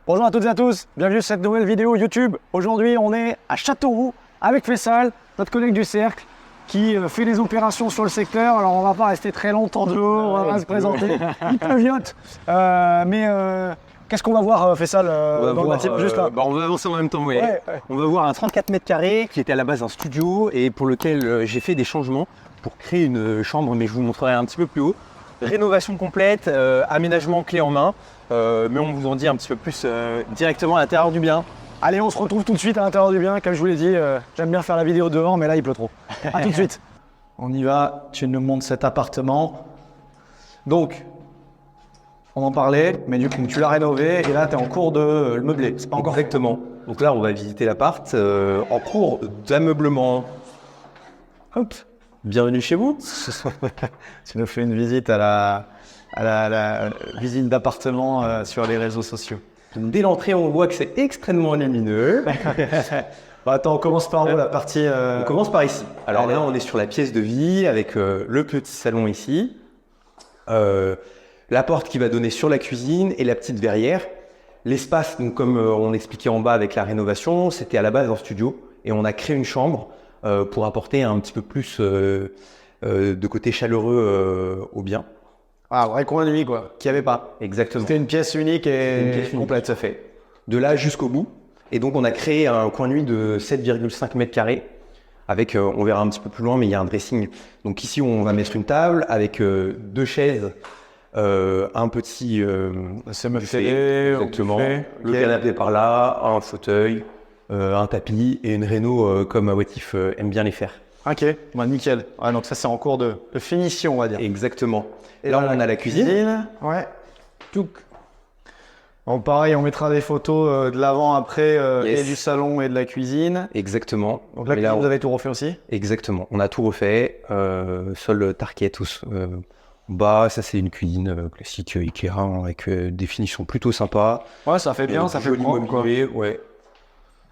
Bonjour à toutes et à tous, bienvenue sur cette nouvelle vidéo YouTube. Aujourd'hui, on est à Châteauroux avec Faisal, notre collègue du cercle, qui fait des opérations sur le secteur. Alors, on va pas rester très longtemps dehors, on va se présenter. Il pleuviote. Qu'est-ce qu'on va voir, Faisal, dans le bâtiment, juste là On va avancer en même temps, oui. Ouais. On va voir un 34 mètres carrés qui était à la base un studio et pour lequel j'ai fait des changements pour créer une chambre, mais je vous montrerai un petit peu plus haut. Rénovation complète, aménagement clé en main, mais on vous en dit un petit peu plus directement à l'intérieur du bien. Allez, on se retrouve tout de suite à l'intérieur du bien. Comme je vous l'ai dit, j'aime bien faire la vidéo dehors, mais là, il pleut trop. A tout de suite. On y va, tu nous montres cet appartement. Donc, on en parlait, mais du coup, tu l'as rénové et là, tu es en cours de le meubler. C'est pas encore Exactement. Donc là, on va visiter l'appart en cours d'ameublement. Hop. Bienvenue chez vous. Tu nous fais une visite à la visite d'appartement sur les réseaux sociaux. Dès l'entrée, on voit que c'est extrêmement lumineux. Bon, attends, on commence par où la partie On commence par ici. Alors là, on est sur la pièce de vie avec le petit salon ici. La porte qui va donner sur la cuisine et la petite verrière. L'espace, donc, comme on expliquait en bas avec la rénovation, c'était à la base un studio et on a créé une chambre pour apporter un petit peu plus de côté chaleureux au bien. Ah, vrai coin de nuit, quoi, qu'il n'y avait pas. Exactement. C'était une pièce unique et complète. Ça fait. De là jusqu'au bout. Et donc, on a créé un coin de nuit de 7,5 mètres carrés. Avec, on verra un petit peu plus loin, mais il y a un dressing. Donc ici, on va mettre une table avec deux chaises, un petit buffet, exactement, buffet, le canapé par là, un fauteuil, un tapis et une réno comme Watif aime bien les faire. Ok, bah, nickel. Ouais, donc ça, c'est en cours de finition, on va dire. Exactement. Et là, on a la cuisine. Ouais. Touc. Bon, pareil, on mettra des photos de l'avant, après, Yes. et du salon et de la cuisine. Exactement. Donc là, Mais vous avez tout refait aussi? Exactement. On a tout refait. Sol tarquet, tous. Bas, ça c'est une cuisine classique Ikea hein, avec des finitions plutôt sympas. Ouais, ça fait bien, ça fait joli propre, quoi. mobilier, ouais.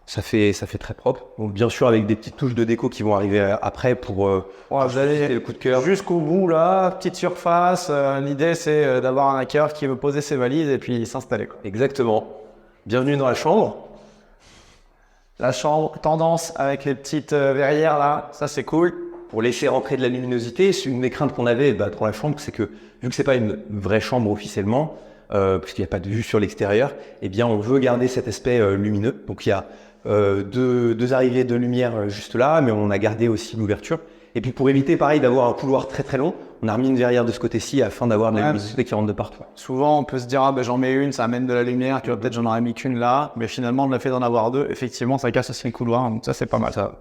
Ça fait très propre. Donc bien sûr avec des petites touches de déco qui vont arriver après pour Ouais, vous allez le coup de cœur. jusqu'au bout, là, petite surface. L'idée, c'est d'avoir un hacker qui veut poser ses valises et puis s'installer, quoi. Exactement. Bienvenue dans la chambre. La chambre, tendance avec les petites verrières, là, ça, c'est cool. Pour laisser rentrer de la luminosité, c'est une des craintes qu'on avait dans la chambre, c'est que vu que c'est pas une vraie chambre officiellement, parce qu'il n'y a pas de vue sur l'extérieur, eh bien on veut garder cet aspect lumineux. Donc il y a deux arrivées de lumière juste là, mais on a gardé aussi l'ouverture. Et puis pour éviter pareil d'avoir un couloir très très long, on a remis une verrière de ce côté-ci afin d'avoir de la luminosité qui rentre de partout. Souvent, on peut se dire, ah ben j'en mets une, ça amène de la lumière, tu vois, peut-être j'en aurais mis qu'une là, mais finalement, on a fait d'en avoir deux. Effectivement, ça casse aussi le couloir, donc ça, c'est pas mal. Ça.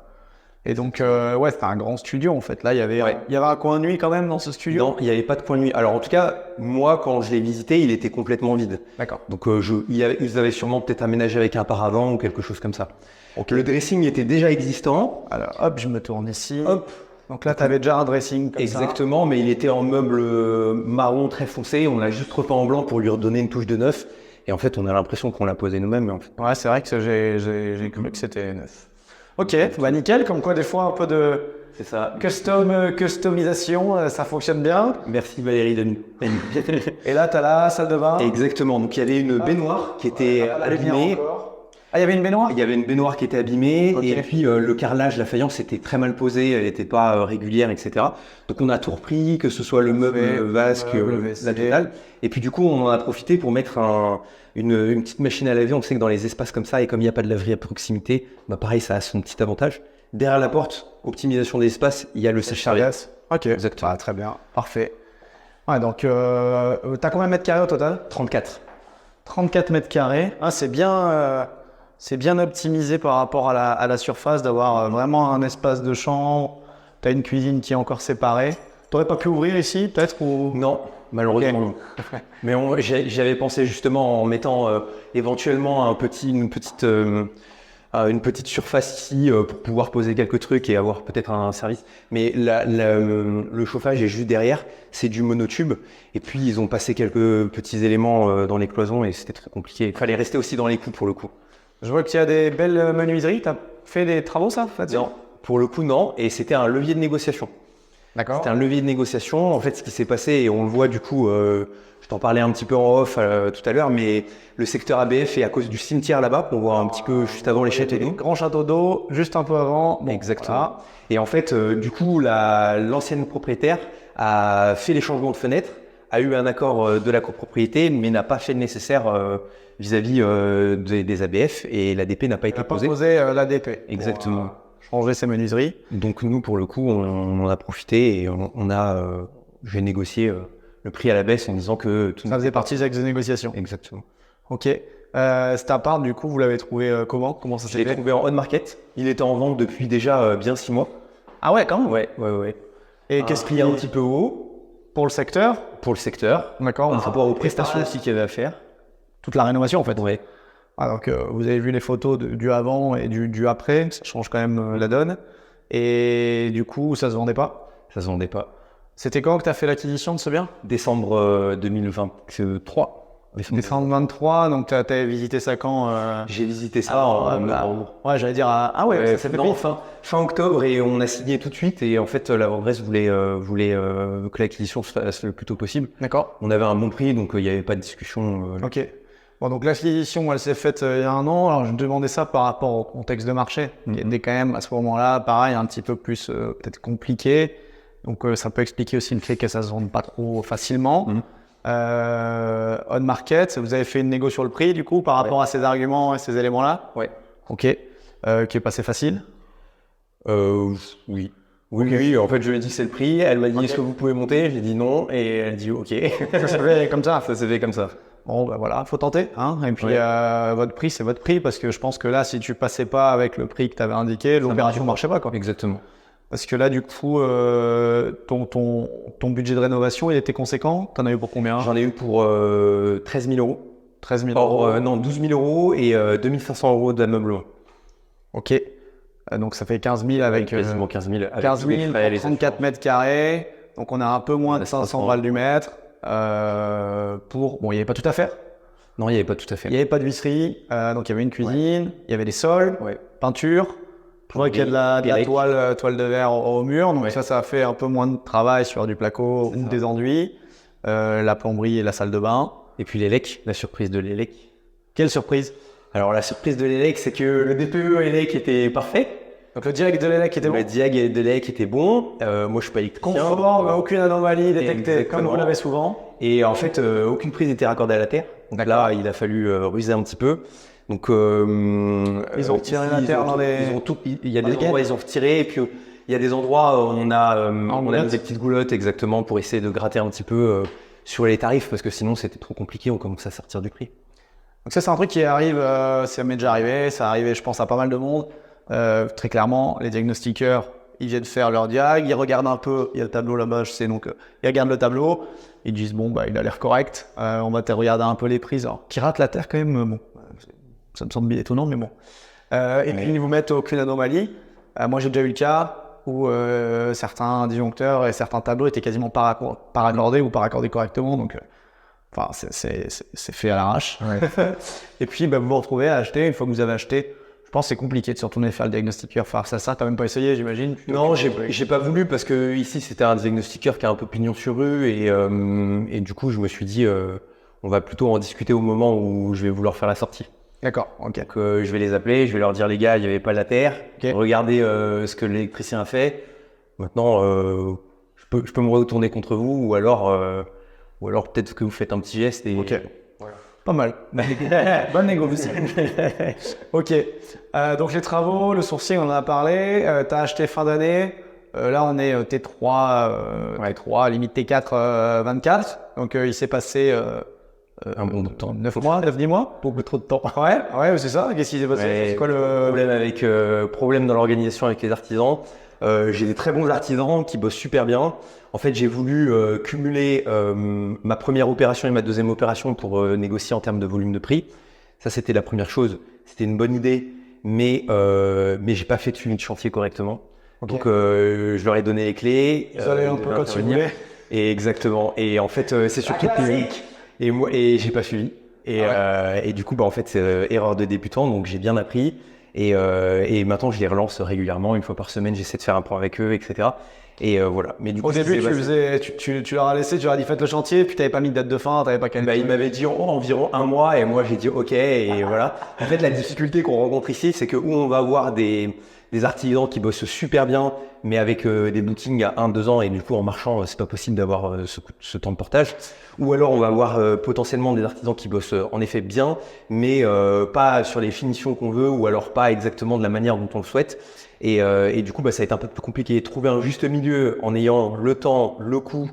Et donc, ouais, c'était un grand studio en fait. Là, il y avait un coin de nuit quand même dans ce studio. Non, il n'y avait pas de coin de nuit. Alors en tout cas, moi quand je l'ai visité, il était complètement vide. D'accord. Donc ils avaient sûrement peut-être aménagé avec un paravent ou quelque chose comme ça. Le dressing était déjà existant. Alors, hop, je me tourne ici. Hop. Donc là, tu avais déjà un dressing comme Exactement, mais il était en meuble marron très foncé. On l'a juste repeint en blanc pour lui redonner une touche de neuf. Et en fait, on a l'impression qu'on l'a posé nous-mêmes. Mais en fait... Ouais, c'est vrai que j'ai cru que c'était neuf. Ok, bah nickel. Comme quoi, des fois, un peu de C'est ça. customisation, ça fonctionne bien. Merci Valérie Denis. Et là, tu as la salle de bain. Exactement. Donc il y avait une baignoire qui était abîmée. Ah, il y avait une baignoire? Il y avait une baignoire qui était abîmée Ok. et puis le carrelage, la faïence était très mal posée, elle n'était pas régulière, etc. Donc on a tout repris, que ce soit le meuble vasque, la totale. Et puis du coup, on en a profité pour mettre une petite machine à laver. On sait que dans les espaces comme ça, et comme il n'y a pas de laverie à proximité, bah pareil, ça a son petit avantage. Derrière la porte, optimisation des espaces, il y a le sèche-serviette. Ok, Exactement. Ah, très bien, parfait. Ouais, donc, t'as combien de mètres carrés au total? 34. 34 mètres carrés. Ah, c'est bien optimisé par rapport à la surface, d'avoir vraiment un espace de chambre. Tu as une cuisine qui est encore séparée. Tu n'aurais pas pu ouvrir ici, peut-être ou... Non, malheureusement non. Mais j'avais pensé justement en mettant éventuellement une petite surface ici pour pouvoir poser quelques trucs et avoir peut-être un service. Mais le chauffage est juste derrière, c'est du monotube. Et puis ils ont passé quelques petits éléments dans les cloisons et c'était très compliqué. Il fallait rester aussi dans les coups pour le coup. Je vois qu'il y a des belles menuiseries. Tu as fait des travaux, ça, Fatia? Non, pour le coup non. Et c'était un levier de négociation. D'accord. C'était un levier de négociation. En fait, ce qui s'est passé, et on le voit du coup, je t'en parlais un petit peu en off tout à l'heure, mais le secteur ABF est à cause du cimetière là-bas, qu'on voit un petit peu juste avant les châteaux d'eau. Grand château d'eau, juste un peu avant. Bon, Exactement. voilà. Et en fait, du coup, l'ancienne propriétaire a fait les changements de fenêtres, a eu un accord de la copropriété, mais n'a pas fait le nécessaire vis-à-vis des ABF, et l'ADP n'a pas été Il n'a pas posée. posé l'ADP. Exactement. Changer ses menuiseries. Donc nous, pour le coup, on en a profité et j'ai négocié le prix à la baisse en disant que tout Ça faisait partie des axes de négociation. Exactement. Ok. Cet appart, du coup, vous l'avez trouvé comment? Comment ça Je s'est l'ai fait? trouvé en on market. Il était en vente depuis déjà bien 6 mois. Ah ouais, quand même. Ouais. Et Qu'est-ce qu'il y a un petit peu haut pour le secteur? pour le secteur, D'accord. par rapport aux prestations aussi qu'il y avait à faire. Toute la rénovation, en fait. Ouais. Ah, donc, vous avez vu les photos du avant et du après. Ça change quand même la donne. Et du coup, ça se vendait pas? Ça se vendait pas. C'était quand que tu as fait l'acquisition de ce bien? Décembre 2023. Décembre 23, donc tu as visité ça quand J'ai visité ça en novembre. Ouais, j'allais dire. Ah ouais, ça fait non, vite. fin octobre, et on a signé tout de suite. Et en fait, la vendresse voulait que l'acquisition se fasse le plus tôt possible. D'accord. On avait un bon prix, donc il n'y avait pas de discussion. Ok. Bon, donc l'acquisition, elle s'est faite il y a un an. Alors, je me demandais ça par rapport au contexte de marché, qui était quand même à ce moment-là, pareil, un petit peu plus peut-être compliqué. Donc, ça peut expliquer aussi le fait que ça se vende pas trop facilement. On market, vous avez fait une négo sur le prix, du coup, par rapport à ces arguments et ces éléments-là? Ouais. Ok. Qui est passé facile? Oui. Oui, en fait, je lui ai dit c'est le prix. Elle m'a dit est-ce que vous pouvez monter? J'ai dit non, et elle dit ok. Ça s'est fait comme ça? Ça s'est fait comme ça. Bon, ben voilà, faut tenter, hein. Et puis, Ouais. votre prix, c'est votre prix, parce que je pense que là, si tu passais pas avec le prix que tu avais indiqué, l'opération marchait pas, quoi. Exactement. Parce que là, du coup, ton budget de rénovation, il était conséquent. T'en as eu pour combien? J'en ai eu pour 13 000 euros. 13 000 euros. Or, non, 12 000 euros et 2 500 euros d'ameublement. Ok. Donc, ça fait 15 000 avec Quasiment 15 000. Avec 15 tous les 000 frais, les pour 34 mètres carrés. Donc, on a un peu moins de 500 balles du mètre. Bon, il n'y avait pas tout à faire. Non, il n'y avait pas tout à fait. Il n'y avait pas de visserie. Donc, il y avait une cuisine. Il y avait des sols. Ouais. Peinture. Je vois qu'il y a de la toile de verre au mur. Donc, ça a fait un peu moins de travail sur du placo ou des enduits. La plomberie et la salle de bain. Et puis l'ELEC, la surprise de l'ELEC. Quelle surprise! Alors, la surprise de l'ELEC, c'est que le DPE ELEC était parfait. Donc, le direct de l'ELEC était bon. Le diag de l'ELEC était bon. Moi, je suis pas électricien. Conforme, aucune anomalie détectée, Exactement. comme vous l'avez souvent. Et en fait, aucune prise n'était raccordée à la terre. Donc là, il a fallu ruser un petit peu. Donc, ils ont retiré la terre dans les... Il y a des endroits où ils ont retiré, et puis il y a des endroits où on a mis des petites goulottes exactement pour essayer de gratter un petit peu sur les tarifs, parce que sinon c'était trop compliqué, on commence à sortir du prix. Donc ça, c'est un truc qui arrive, ça m'est déjà arrivé, ça arrivé, je pense, à pas mal de monde. Très clairement, les diagnostiqueurs, ils viennent faire leur diag, ils regardent un peu, il y a le tableau là-bas, je sais, donc ils regardent le tableau, ils disent bon, bah il a l'air correct, on va regarder un peu les prises. Alors, qui rate la terre quand même, bon, ça me semble étonnant, mais bon. Et puis ils vous mettent aucune anomalie. Moi, j'ai déjà eu le cas où certains disjoncteurs et certains tableaux étaient quasiment pas raccordés ou pas raccordés correctement, donc enfin, c'est fait à l'arrache. Ouais. Et puis, bah, vous vous retrouvez à acheter. Une fois que vous avez acheté, je pense que c'est compliqué de se retourner faire le diagnostiqueur face à ça. T'as même pas essayé, j'imagine? Non, j'ai pas voulu, parce que ici c'était un diagnostiqueur qui a un peu pignon sur rue, et du coup je me suis dit on va plutôt en discuter au moment où je vais vouloir faire la sortie. D'accord, ok. Donc je vais les appeler, je vais leur dire les gars, il n'y avait pas la terre. Okay. Regardez ce que l'électricien a fait. Maintenant, je peux me retourner contre vous, ou alors peut-être que vous faites un petit geste. Et... Ok. Voilà. Pas mal. Bonne négo aussi. Ok. Donc les travaux, le sourcing, on en a parlé. Tu as acheté fin d'année. Là, on est T3, 3, limite T4, 24. Donc il s'est passé un bon temps. 9-10 mois. Beaucoup trop de temps. Ouais, c'est ça. Qu'est-ce qui s'est passé? Ouais, c'est quoi le problème dans l'organisation avec les artisans? J'ai des très bons artisans qui bossent super bien. En fait, j'ai voulu cumuler ma première opération et ma deuxième opération pour négocier en termes de volume de prix. Ça, c'était la première chose. C'était une bonne idée, mais j'ai pas fait de suivi de chantier correctement. Okay. Donc, je leur ai donné les clés. Ils allaient un peu quand ils voulaient. Et exactement. Et en fait, c'est surtout et j'ai pas suivi. Et du coup, bah, en fait, c'est erreur de débutant. Donc, j'ai bien appris. Et maintenant, je les relance régulièrement. Une fois par semaine, j'essaie de faire un point avec eux, etc. Et voilà. Mais du coup, Au début, ce qui s'est passé- tu leur as laissé, tu leur as dit faites le chantier, puis tu n'avais pas mis de date de fin, tu n'avais pas calculé. Il m'avait dit environ un mois et moi j'ai dit ok et voilà. En fait, la difficulté qu'on rencontre ici, c'est que où on va avoir des artisans qui bossent super bien, mais avec des bookings à 1-2 ans et du coup en marchant, c'est pas possible d'avoir ce temps de portage. Ou alors on va avoir potentiellement des artisans qui bossent en effet bien, mais pas sur les finitions qu'on veut ou alors pas exactement de la manière dont on le souhaite. Et du coup, ça va être un peu plus compliqué. Trouver un juste milieu en ayant le temps, le coût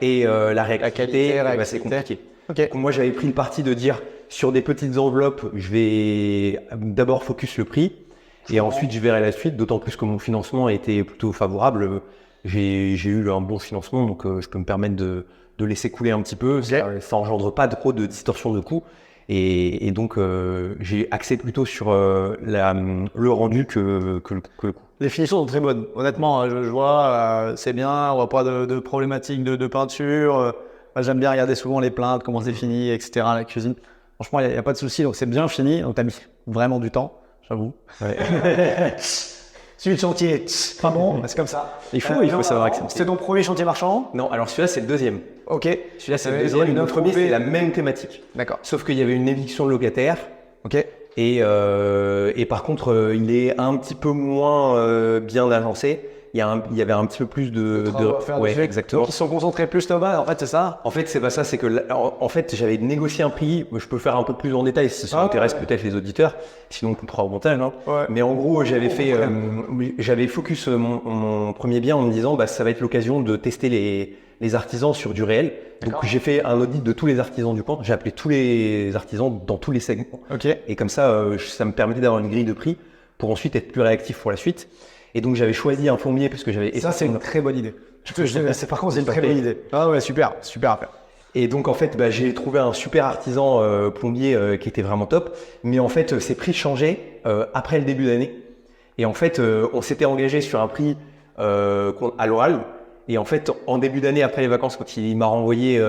et la réactivité, c'est compliqué. Okay. Donc, moi, j'avais pris le parti de dire sur des petites enveloppes, je vais d'abord focus le prix et ensuite je verrai la suite. D'autant plus que mon financement était plutôt favorable. J'ai eu un bon financement, donc je peux me permettre de laisser couler un petit peu. Ça engendre pas trop de distorsion de coûts. Et donc, j'ai axé plutôt sur le rendu que le coût. Les finitions sont très bonnes. Honnêtement, je vois, c'est bien, on voit pas de problématiques de peinture. Moi, j'aime bien regarder souvent les plaintes, comment c'est fini, etc. La cuisine. Franchement, il n'y a pas de souci, donc c'est bien fini. Donc, tu as mis vraiment du temps, j'avoue. Ouais. Suivi de chantier, pas bon, c'est comme ça. Il faut savoir accepter. C'est ton premier chantier marchand? Non, alors celui-là, c'est le deuxième. Ok. Celui-là, c'est le deuxième. Le premier, c'est la même thématique. D'accord. Sauf qu'il y avait une éviction de locataire. Ok. Et par contre, il est un petit peu moins bien agencé. Il y avait un petit peu plus de travaux à faire ouais, dessus. exactement. Donc, ils sont concentrés plus là-bas, en fait, c'est ça? En fait, c'est pas ça, c'est que en fait, j'avais négocié un prix. Je peux faire un peu plus en détail si ça intéresse peut-être les auditeurs. Sinon, on coupera au montage. Hein. Ouais. Mais en gros, j'avais focus mon premier bien en me disant, ça va être l'occasion de tester les artisans sur du réel. Donc, j'ai fait un audit de tous les artisans du coin. J'ai appelé tous les artisans dans tous les segments. Ok. Et comme ça, ça me permettait d'avoir une grille de prix pour ensuite être plus réactif pour la suite. Et donc, j'avais choisi un plombier parce que j'avais... Ça, c'est une très bonne idée. Par contre, c'est une très bonne idée. Ah ouais, super à faire. Et donc, en fait, j'ai trouvé un super artisan plombier qui était vraiment top. Mais en fait, ses prix changeaient après le début d'année. Et en fait, on s'était engagé sur un prix à l'oral. Et en fait, en début d'année, après les vacances, quand il m'a renvoyé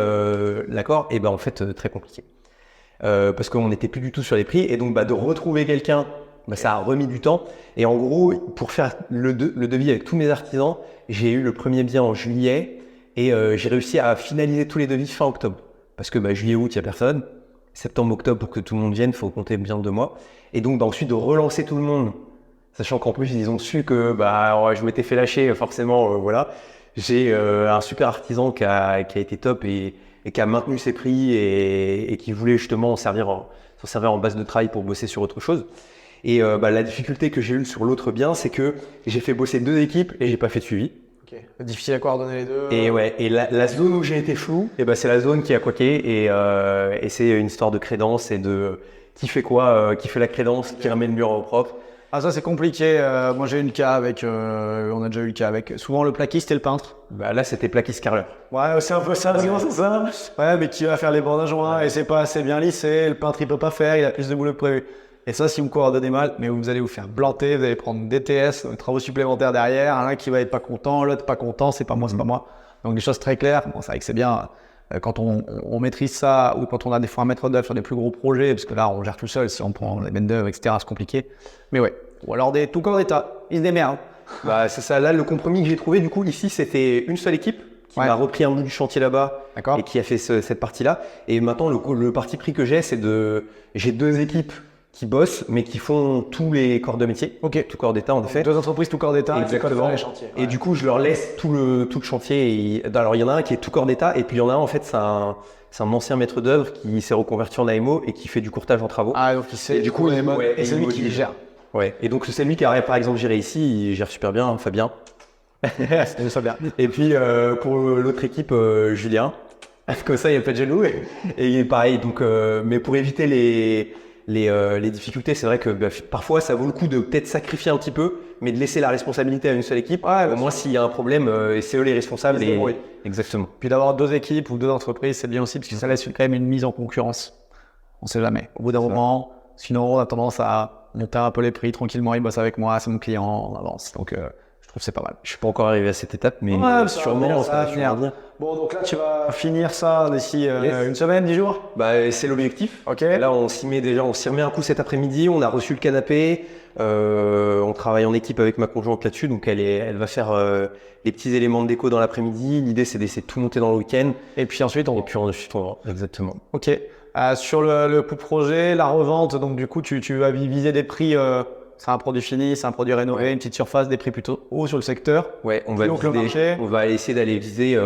l'accord, et en fait, très compliqué. Parce qu'on n'était plus du tout sur les prix. Et donc, de retrouver quelqu'un, ça a remis du temps. Et en gros, pour faire le devis avec tous mes artisans, j'ai eu le premier bien en juillet et j'ai réussi à finaliser tous les devis fin octobre. Parce que juillet, août, il n'y a personne. Septembre, octobre, pour que tout le monde vienne, il faut compter bien 2 mois. Et donc, ensuite, de relancer tout le monde, sachant qu'en plus, ils ont su que je m'étais fait lâcher, forcément, voilà. J'ai un super artisan qui a été top et qui a maintenu ses prix et qui voulait justement s'en servir en base de travail pour bosser sur autre chose. Et la difficulté que j'ai eue sur l'autre bien, c'est que j'ai fait bosser 2 équipes et j'ai pas fait de suivi. Okay. Difficile à coordonner les deux. Et la zone où j'ai été flou, c'est la zone qui a coqué et c'est une histoire de crédence et de qui fait quoi, qui fait la crédence, qui ramène le mur au propre. Ah ça c'est compliqué, moi j'ai eu le cas avec, on a déjà eu le cas avec, souvent le plaquiste et le peintre. Là c'était plaquiste carreleur. Ouais c'est un peu ça, c'est ça. Ouais mais qui va faire les bordages joints et c'est pas assez bien lissé, le peintre il peut pas faire, il a plus de boulot que prévu. Et ça si vous coordonnez mal, mais vous allez vous faire planter, vous allez prendre des TS, des travaux supplémentaires derrière, l'un qui va être pas content, l'autre pas content, c'est pas moi, c'est pas moi. Donc des choses très claires, bon c'est vrai que c'est bien quand on maîtrise ça ou quand on a des fois un maître d'œuvre sur des plus gros projets, parce que là on gère tout seul, si on prend les maîtres d'œuvre, etc. c'est compliqué. Mais ouais, ou alors tout corps d'état, ils se démerdent. C'est ça, là le compromis que j'ai trouvé du coup ici c'était une seule équipe qui m'a repris un bout du chantier là-bas et qui a fait cette partie-là. Et maintenant le parti pris que j'ai c'est j'ai 2 équipes qui bossent mais qui font tous les corps de métier, tout corps d'état en effet. 2 entreprises tout corps d'état. Exactement. Les chantiers. Et du coup je leur laisse tout le chantier. Alors il y en a un qui est tout corps d'état et puis il y en a un en fait c'est un ancien maître d'œuvre qui s'est reconverti en AMO et qui fait du courtage en travaux. Ah donc il sait. Et du coup et c'est lui qui les gère. Ouais. Et donc c'est lui qui a par exemple géré ici, il gère super bien, Fabien. C'est ça bien. Et puis pour l'autre équipe, Julien. Comme ça il n'y a pas de jaloux. Et pareil donc mais pour éviter les difficultés, c'est vrai que parfois ça vaut le coup de peut-être sacrifier un petit peu, mais de laisser la responsabilité à une seule équipe. Au moins s'il y a un problème, c'est eux les responsables. Exactement. Puis d'avoir 2 équipes ou 2 entreprises, c'est bien aussi parce que ça laisse quand même une mise en concurrence. On sait jamais. Au bout d'un moment, sinon on a tendance à monter un peu les prix tranquillement. Il bosse avec moi, c'est mon client, on avance. Donc je trouve que c'est pas mal. Je suis pas encore arrivé à cette étape, mais sûrement ça va venir. Bon, donc là, tu vas finir ça d'ici une semaine, 10 jours. Bah, c'est l'objectif. Ok. Là, on s'y remet un coup cet après-midi. On a reçu le canapé. On travaille en équipe avec ma conjointe là-dessus. Donc, elle va faire les petits éléments de déco dans l'après-midi. L'idée, c'est d'essayer de tout monter dans le week-end. Et puis ensuite, on va. Exactement. Ok. Sur le coût projet, la revente, donc du coup, tu vas viser des prix. C'est un produit fini, c'est un produit rénové, une petite surface, des prix plutôt hauts sur le secteur. Ouais, on va essayer d'aller viser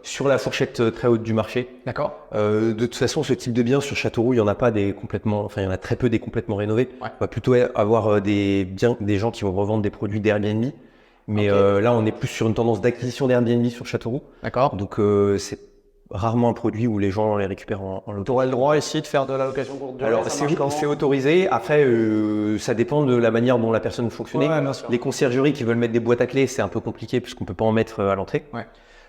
sur la fourchette très haute du marché. D'accord. De toute façon, ce type de bien sur Châteauroux, il y en a pas il y en a très peu des complètement rénovés. Ouais. On va plutôt avoir des gens qui vont revendre des produits d'Airbnb. Mais là, on est plus sur une tendance d'acquisition d'Airbnb sur Châteauroux. D'accord. Donc, c'est rarement un produit où les gens les récupèrent en location. Tu aurais le droit ici de faire de la location courte durée. Alors, c'est autorisé. Après, ça dépend de la manière dont la personne fonctionnait. Ouais, bien sûr. Les conciergeries qui veulent mettre des boîtes à clés, c'est un peu compliqué puisqu'on peut pas en mettre à l'entrée. Ouais.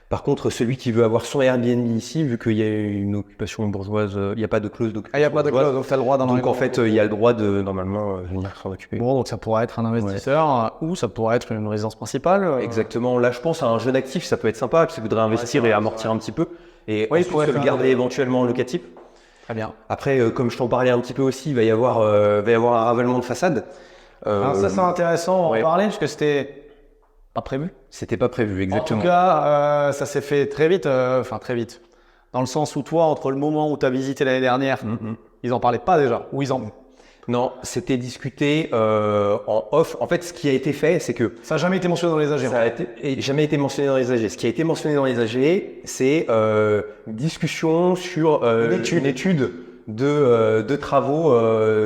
Par contre, celui qui veut avoir son Airbnb ici, vu qu'il y a une occupation bourgeoise, il n'y a pas de clause d'occupation. Il n'y a pas de clause, donc tu as le droit d'en Donc en fait, il y a le droit de normalement venir s'en occuper. Bon, donc ça pourrait être un investisseur ou ça pourrait être une résidence principale. Exactement. Là, je pense à un jeune actif, ça peut être sympa, qui voudrait investir et amortir un petit peu. Et ensuite, se le garder éventuellement en locatif. Très bien. Après, comme je t'en parlais un petit peu aussi, il va y avoir un ravalement de façade. Alors ça, c'est intéressant, on va en parler, parce que c'était pas prévu. C'était pas prévu, exactement. En tout cas, ça s'est fait très vite, très vite. Dans le sens où toi, entre le moment où tu as visité l'année dernière, ils en parlaient pas déjà, ou ils en... Non, c'était discuté en off. En fait, ce qui a été fait, c'est que... Ça n'a jamais été mentionné dans les AG. Ça n'a jamais été mentionné dans les AG. Ce qui a été mentionné dans les AG, c'est une discussion sur une étude de travaux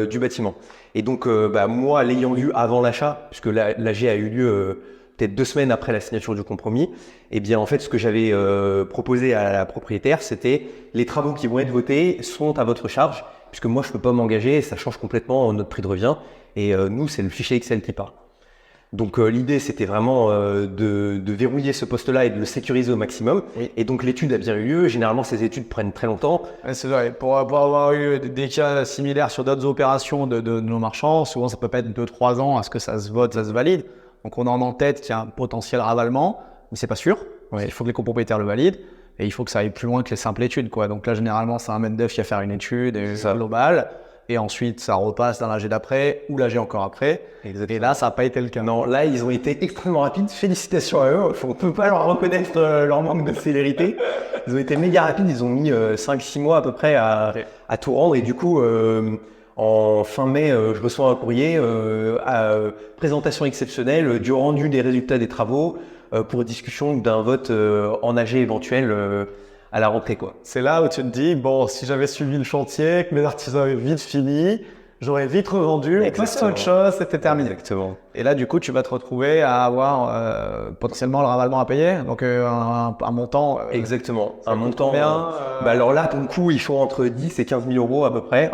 du bâtiment. Et donc, moi, l'ayant lu avant l'achat, puisque l'AG a eu lieu peut-être 2 semaines après la signature du compromis, eh bien, en fait, ce que j'avais proposé à la propriétaire, c'était les travaux qui vont être votés sont à votre charge, puisque moi, je ne peux pas m'engager et ça change complètement notre prix de revient. Et nous, c'est le fichier Excel qui part. Donc, l'idée, c'était vraiment de verrouiller ce poste-là et de le sécuriser au maximum. Oui. Et donc, l'étude a bien eu lieu. Généralement, ces études prennent très longtemps. Ouais, c'est vrai. Pour avoir eu des cas similaires sur d'autres opérations de nos marchands, souvent, ça peut pas être 2-3 ans à ce que ça se vote, ça se valide. Donc, on a en tête qu'il y a un potentiel ravalement, mais c'est pas sûr. Ouais. Il faut que les copropriétaires le valident. Et il faut que ça aille plus loin que les simples études, quoi. Donc là, généralement, c'est un maître d'œuvre qui va faire une étude globale. Et ensuite, ça repasse dans l'AG d'après ou l'AG encore après. Exactement. Et là, ça n'a pas été le cas. Non, là, ils ont été extrêmement rapides. Félicitations à eux. On ne peut pas leur reconnaître leur manque de célérité. Ils ont été méga rapides. Ils ont mis 5-6 mois à peu près à tout rendre. Et du coup, en fin mai, je reçois un courrier à présentation exceptionnelle du rendu des résultats des travaux pour discussion d'un vote en AG éventuel à la rentrée, quoi. C'est là où tu te dis, bon, si j'avais suivi le chantier, que mes artisans avaient vite fini, j'aurais vite revendu, on passe à autre chose, c'était terminé. Exactement. Et là, du coup, tu vas te retrouver à avoir potentiellement le ravalement à payer, donc un montant. Exactement. Un montant. Bien, alors là, pour le coup, il faut entre 10 et 15 000 euros à peu près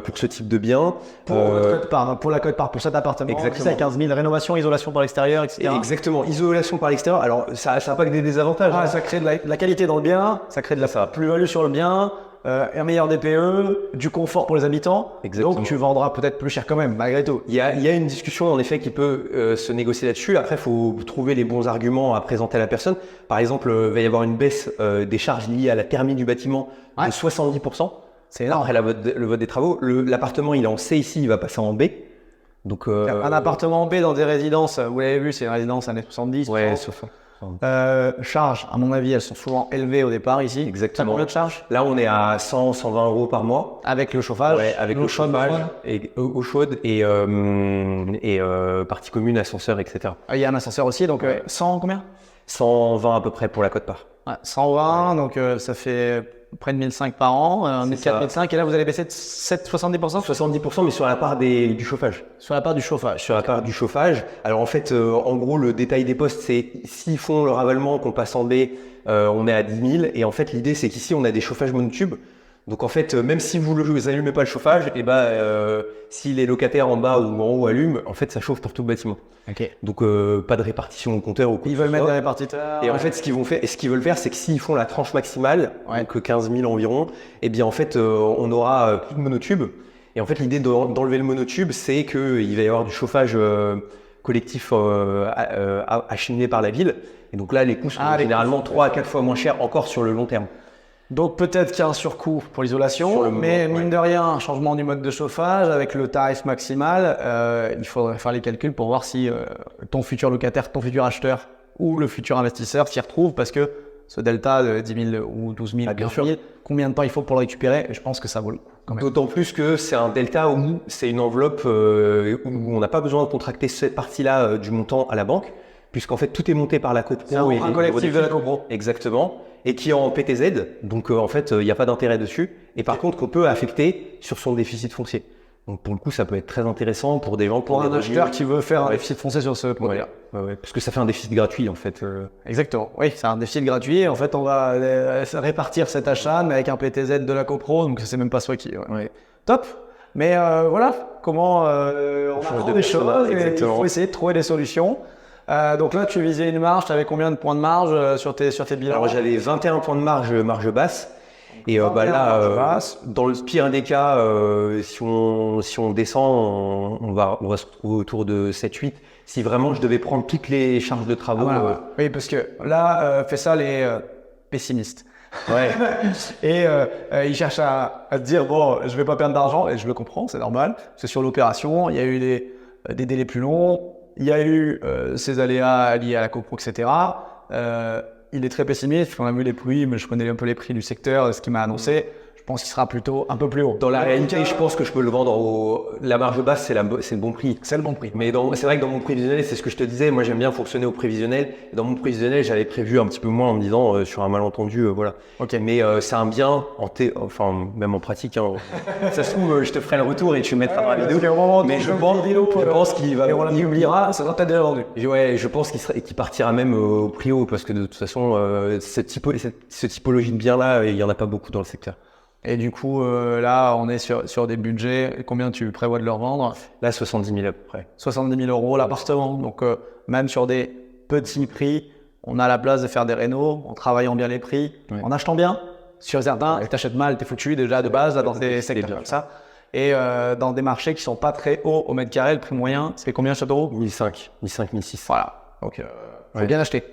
pour ce type de bien. Pour la cote-part, pour cet appartement. Exactement. C'est 15 000, rénovation, isolation par l'extérieur, etc. Exactement. Isolation par l'extérieur. Alors, ça n'a pas que des désavantages. Ah, ça crée de la qualité dans le bien, ça crée de la plus-value sur le bien. Un meilleur DPE, du confort pour les habitants. Exactement. Donc tu vendras peut-être plus cher quand même, malgré tout. Il y a une discussion en effet qui peut se négocier là-dessus. Après, il faut trouver les bons arguments à présenter à la personne. Par exemple, il va y avoir une baisse des charges liées à la thermie du bâtiment de 70%. C'est énorme. Après le vote des travaux. L'appartement, il est en C ici, il va passer en B. Donc, un appartement B dans des résidences, vous l'avez vu, c'est une résidence années 70. Ouais, sauf. Charges, à mon avis, elles sont souvent élevées au départ ici. Exactement. Combien de charges? Là, on est à 100-120 euros par mois. Avec le chauffage. Ouais, avec le chauffage et eau chaude et partie commune, ascenseur, etc. Il y a un ascenseur aussi, donc 100 combien? 120 à peu près pour la cote-part. Ouais, 120, donc ça fait près de 1500 par an, 4005, et là vous allez baisser de 70%? 70%, mais sur la part du chauffage. Sur la part du chauffage. Sur la part du chauffage. Alors en fait, en gros, le détail des postes, c'est s'ils font le ravalement, qu'on passe en B, on est à 10 000. Et en fait, l'idée, c'est qu'ici, on a des chauffages monotubes. Donc en fait, même si vous allumez pas le chauffage, et si les locataires en bas ou en haut allument, en fait, ça chauffe pour tout le bâtiment. Okay. Donc pas de répartition au compteur ou quoi. Ils veulent mettre des répartiteurs. Et en fait, ce qu'ils veulent faire, c'est que s'ils font la tranche maximale, donc 15 000 environ, et bien en fait, on aura plus de monotube. Et en fait, l'idée d'enlever le monotube, c'est qu'il va y avoir du chauffage collectifs acheminés par la ville. Et donc là, les coûts sont généralement 3 à 4 fois moins chers encore sur le long terme. Donc peut-être qu'il y a un surcoût pour l'isolation, mais mine de rien, un changement du mode de chauffage avec le tarif maximal, il faudrait faire les calculs pour voir si ton futur locataire, ton futur acheteur ou le futur investisseur s'y retrouve, parce que ce delta de 10 000 ou 12 000, 15 000, combien de temps il faut pour le récupérer? Et je pense que ça vaut le coup. D'autant plus que c'est un delta où c'est une enveloppe où on n'a pas besoin de contracter cette partie-là du montant à la banque, puisqu'en fait tout est monté par la copro. C'est un collectif de la copro. Exactement. Et qui est en PTZ, donc en fait il n'y a pas d'intérêt dessus. Et par contre qu'on peut affecter sur son déficit foncier. Donc pour le coup ça peut être très intéressant pour des gens, pour un acheteur qui veut faire un déficit foncier sur ce produit-là. Parce que ça fait un déficit gratuit en fait. Exactement, oui, c'est un déficit gratuit. En fait on va répartir cet achat mais avec un PTZ de la copro, donc c'est même pas soi qui. Top. Mais voilà comment on apprend des choses et il faut essayer de trouver des solutions. Donc là, tu visais une marge, tu avais combien de points de marge sur tes bilans? Alors j'avais 21 points de marge basse. Et là, dans le pire des cas, si on descend, on va se retrouver autour de 7-8. Si vraiment je devais prendre toutes les charges de travaux. Oui, parce que là, Faisal est pessimiste. Ouais. Et il cherche à se dire, bon, je vais pas perdre d'argent, et je le comprends, c'est normal. Parce que sur l'opération, il y a eu des délais plus longs. Il y a eu ces aléas liés à la copro, etc. Il est très pessimiste, on a vu les pluies, mais je connais un peu les prix du secteur, ce qu'il m'a annoncé. Je pense qu'il sera plutôt un peu plus haut. Dans la réalité, je pense que je peux le vendre la marge basse, c'est le bon prix. C'est le bon prix. Mais c'est vrai que dans mon prévisionnel, c'est ce que je te disais, moi j'aime bien fonctionner au prévisionnel. Et dans mon prévisionnel, j'avais prévu un petit peu moins en me disant sur un malentendu, voilà. Ok. Mais c'est un bien, même en pratique, hein. Ça se trouve, je te ferai le retour et tu mettras dans la vidéo. Mais je pense qu'il va. Et on l'oubliera, ça sera peut-être déjà vendu. Ouais, je pense qu'il partira même au prix haut, parce que de toute façon, cette typologie de bien-là, il n'y en a pas beaucoup dans le secteur. Et du coup, là, on est sur des budgets. Combien tu prévois de leur vendre? Là, 70 000 à peu près. 70 000 euros l'appartement. Donc, même sur des petits prix, on a la place de faire des rénos en travaillant bien les prix, en achetant bien. Sur certains, tu achètes mal, t'es foutu déjà de base là, dans des secteurs comme ça. Et dans des marchés qui sont pas très hauts au mètre carré, le prix moyen, c'est combien Châteauroux? 1500, 1600. Voilà. Donc, faut bien acheter.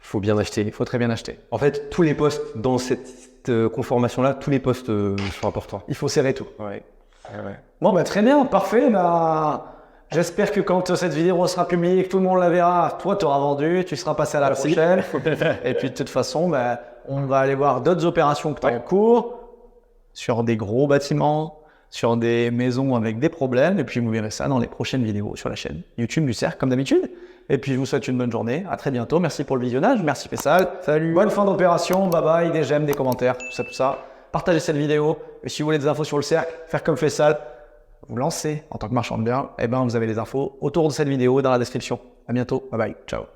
Faut bien acheter. Il faut très bien acheter. En fait, tous les postes dans cette conformation-là, tous les postes sont importants. Il faut serrer tout. Ouais. Bon, bah, très bien, parfait. J'espère que quand cette vidéo sera publiée et que tout le monde la verra, toi, tu auras vendu, tu seras passé à la prochaine. Et puis, de toute façon, on va aller voir d'autres opérations que tu as en cours sur des gros bâtiments, sur des maisons avec des problèmes. Et puis, vous verrez ça dans les prochaines vidéos sur la chaîne YouTube du Cercle, comme d'habitude. Et puis, je vous souhaite une bonne journée. À très bientôt. Merci pour le visionnage. Merci Faisal. Salut. Bonne fin d'opération. Bye bye. Des j'aime, des commentaires, tout ça. Partagez cette vidéo. Et si vous voulez des infos sur le Cercle, faire comme Faisal, vous lancez en tant que marchand de biens, vous avez les infos autour de cette vidéo dans la description. À bientôt. Bye bye. Ciao.